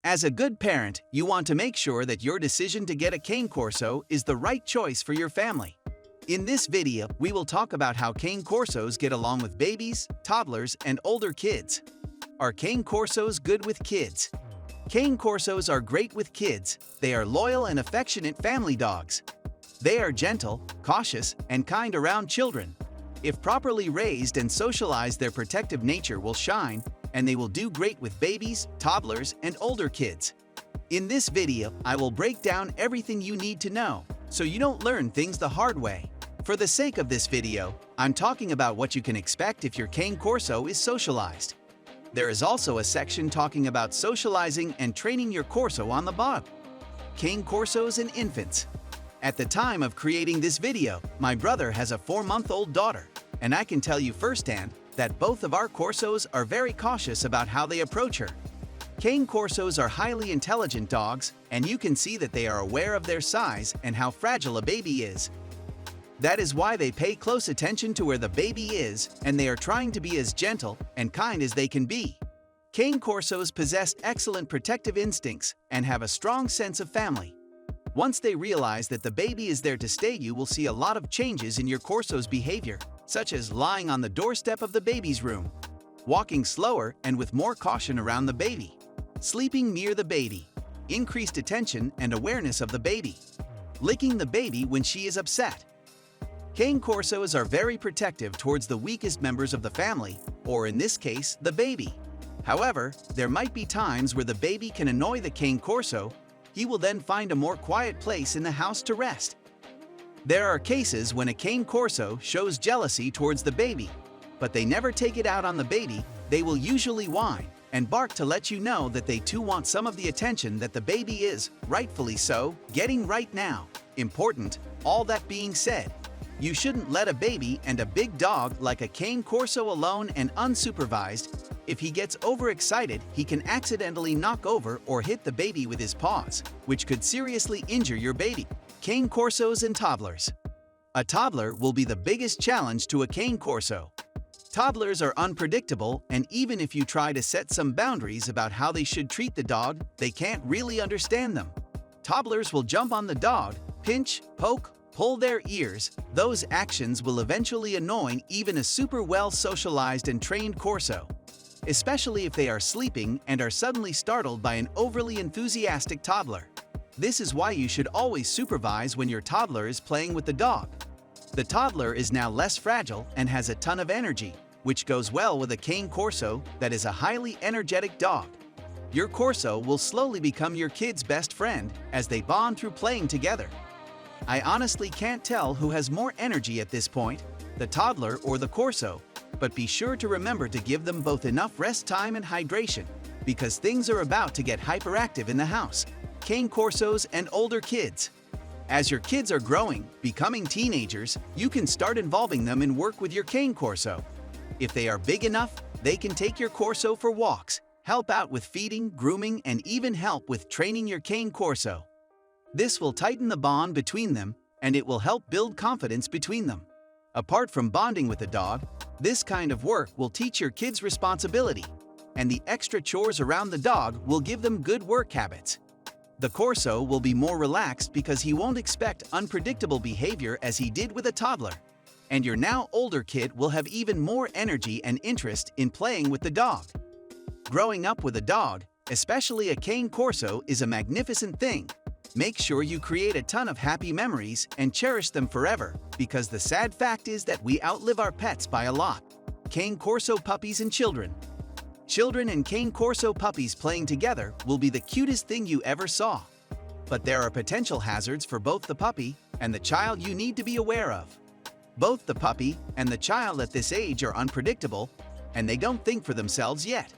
As a good parent, you want to make sure that your decision to get a Cane Corso is the right choice for your family. In this video, we will talk about how Cane Corsos get along with babies, toddlers, and older kids. Are Cane Corsos good with kids? Cane Corsos are great with kids. They are loyal and affectionate family dogs. They are gentle, cautious, and kind around children. If properly raised and socialized, their protective nature will shine, and they will do great with babies, toddlers, and older kids. In this video, I will break down everything you need to know, so you don't learn things the hard way. For the sake of this video, I'm talking about what you can expect if your Cane Corso is socialized. There is also a section talking about socializing and training your Corso on the bottom. Cane Corsos and infants. At the time of creating this video, my brother has a 4-month-old daughter, and I can tell you firsthand that both of our Corsos are very cautious about how they approach her. Cane Corsos are highly intelligent dogs, and you can see that they are aware of their size and how fragile a baby is. That is why they pay close attention to where the baby is, and they are trying to be as gentle and kind as they can be. Cane Corsos possess excellent protective instincts and have a strong sense of family. Once they realize that the baby is there to stay, you will see a lot of changes in your Corso's behavior, such as lying on the doorstep of the baby's room, walking slower and with more caution around the baby, sleeping near the baby, increased attention and awareness of the baby, licking the baby when she is upset. Cane Corsos are very protective towards the weakest members of the family, or in this case, the baby. However, there might be times where the baby can annoy the Cane Corso. He will then find a more quiet place in the house to rest. There are cases when a Cane Corso shows jealousy towards the baby, but they never take it out on the baby. They will usually whine and bark to let you know that they too want some of the attention that the baby is, rightfully so, getting right now. Important. All that being said, you shouldn't let a baby and a big dog like a Cane Corso alone and unsupervised. If he gets overexcited, he can accidentally knock over or hit the baby with his paws, which could seriously injure your baby. Cane Corsos and toddlers. A toddler will be the biggest challenge to a Cane Corso. Toddlers are unpredictable, and even if you try to set some boundaries about how they should treat the dog, they can't really understand them. Toddlers will jump on the dog, pinch, poke, pull their ears. Those actions will eventually annoy even a super well socialized and trained Corso, especially if they are sleeping and are suddenly startled by an overly enthusiastic toddler. This is why you should always supervise when your toddler is playing with the dog. The toddler is now less fragile and has a ton of energy, which goes well with a Cane Corso that is a highly energetic dog. Your Corso will slowly become your kid's best friend as they bond through playing together. I honestly can't tell who has more energy at this point, the toddler or the Corso, but be sure to remember to give them both enough rest time and hydration, because things are about to get hyperactive in the house. Cane Corsos and older kids. As your kids are growing, becoming teenagers, you can start involving them in work with your Cane Corso. If they are big enough, they can take your Corso for walks, help out with feeding, grooming, and even help with training your Cane Corso. This will tighten the bond between them, and it will help build confidence between them. Apart from bonding with the dog, this kind of work will teach your kids responsibility, and the extra chores around the dog will give them good work habits. The Corso will be more relaxed because he won't expect unpredictable behavior as he did with a toddler, and your now older kid will have even more energy and interest in playing with the dog. Growing up with a dog, especially a Cane Corso, is a magnificent thing. Make sure you create a ton of happy memories and cherish them forever, because the sad fact is that we outlive our pets by a lot. Cane Corso puppies and children. Children and Cane Corso puppies playing together will be the cutest thing you ever saw. But there are potential hazards for both the puppy and the child you need to be aware of. Both the puppy and the child at this age are unpredictable, and they don't think for themselves yet.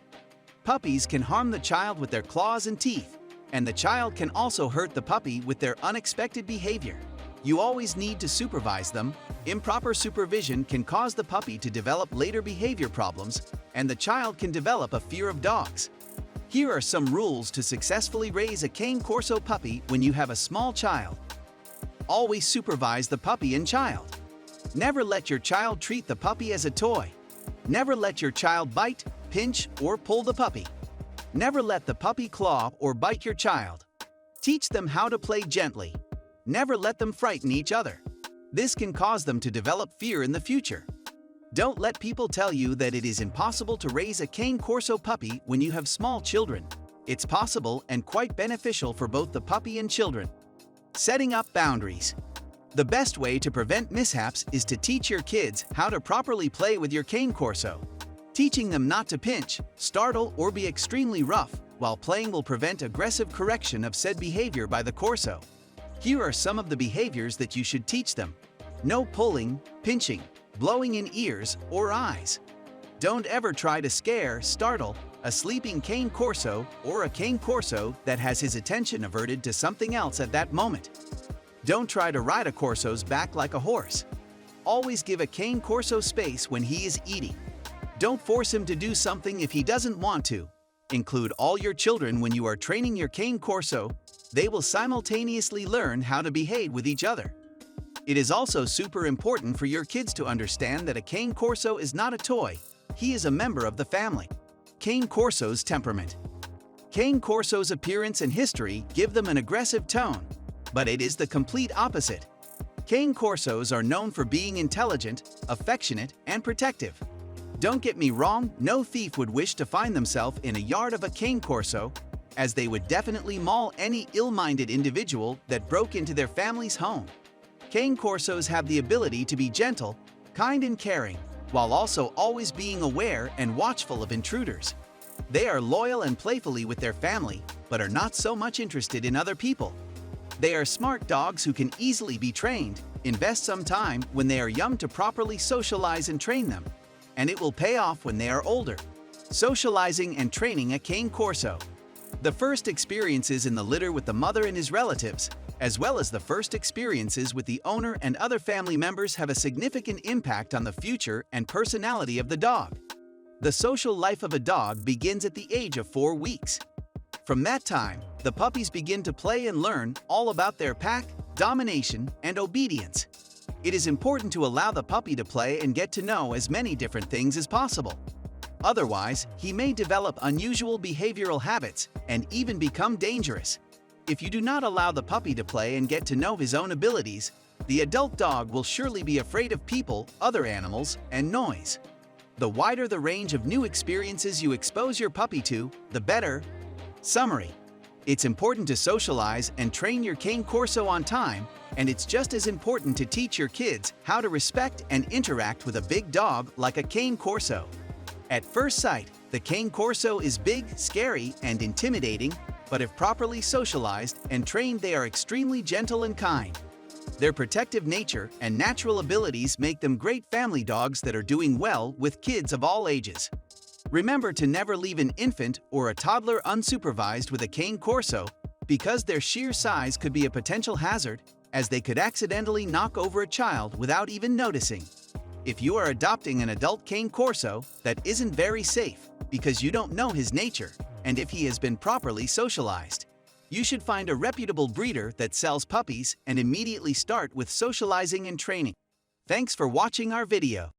Puppies can harm the child with their claws and teeth, and the child can also hurt the puppy with their unexpected behavior. You always need to supervise them. Improper supervision can cause the puppy to develop later behavior problems, and the child can develop a fear of dogs. Here are some rules to successfully raise a Cane Corso puppy when you have a small child. Always supervise the puppy and child. Never let your child treat the puppy as a toy. Never let your child bite, pinch, or pull the puppy. Never let the puppy claw or bite your child. Teach them how to play gently. Never let them frighten each other. This can cause them to develop fear in the future. Don't let people tell you that it is impossible to raise a Cane Corso puppy when you have small children. It's possible and quite beneficial for both the puppy and children. Setting up boundaries. The best way to prevent mishaps is to teach your kids how to properly play with your Cane Corso. Teaching them not to pinch, startle, or be extremely rough while playing will prevent aggressive correction of said behavior by the Corso. Here are some of the behaviors that you should teach them. No pulling, pinching, blowing in ears or eyes. Don't ever try to scare, startle a sleeping Cane Corso or a Cane Corso that has his attention averted to something else at that moment. Don't try to ride a Corso's back like a horse. Always give a Cane Corso space when he is eating. Don't force him to do something if he doesn't want to. Include all your children when you are training your Cane Corso. They will simultaneously learn how to behave with each other. It is also super important for your kids to understand that a Cane Corso is not a toy. He is a member of the family. Cane Corso's temperament. Cane Corso's appearance and history give them an aggressive tone, but it is the complete opposite. Cane Corsos are known for being intelligent, affectionate, and protective. Don't get me wrong, no thief would wish to find themselves in a yard of a Cane Corso, as they would definitely maul any ill-minded individual that broke into their family's home. Cane Corsos have the ability to be gentle, kind and caring, while also always being aware and watchful of intruders. They are loyal and playfully with their family, but are not so much interested in other people. They are smart dogs who can easily be trained. Invest some time when they are young to properly socialize and train them, and it will pay off when they are older. Socializing and training a Cane Corso. The first experiences in the litter with the mother and his relatives, as well as the first experiences with the owner and other family members, have a significant impact on the future and personality of the dog. The social life of a dog begins at the age of 4 weeks. From that time, the puppies begin to play and learn all about their pack, domination, and obedience. It is important to allow the puppy to play and get to know as many different things as possible. Otherwise, he may develop unusual behavioral habits and even become dangerous. If you do not allow the puppy to play and get to know his own abilities, the adult dog will surely be afraid of people, other animals, and noise. The wider the range of new experiences you expose your puppy to, the better. Summary: it's important to socialize and train your Cane Corso on time, and it's just as important to teach your kids how to respect and interact with a big dog like a Cane Corso. At first sight, the Cane Corso is big, scary, and intimidating, but if properly socialized and trained, they are extremely gentle and kind. Their protective nature and natural abilities make them great family dogs that are doing well with kids of all ages. Remember to never leave an infant or a toddler unsupervised with a Cane Corso, because their sheer size could be a potential hazard, as they could accidentally knock over a child without even noticing. If you are adopting an adult Cane Corso, that isn't very safe, because you don't know his nature, and if he has been properly socialized. You should find a reputable breeder that sells puppies and immediately start with socializing and training. Thanks for watching our video.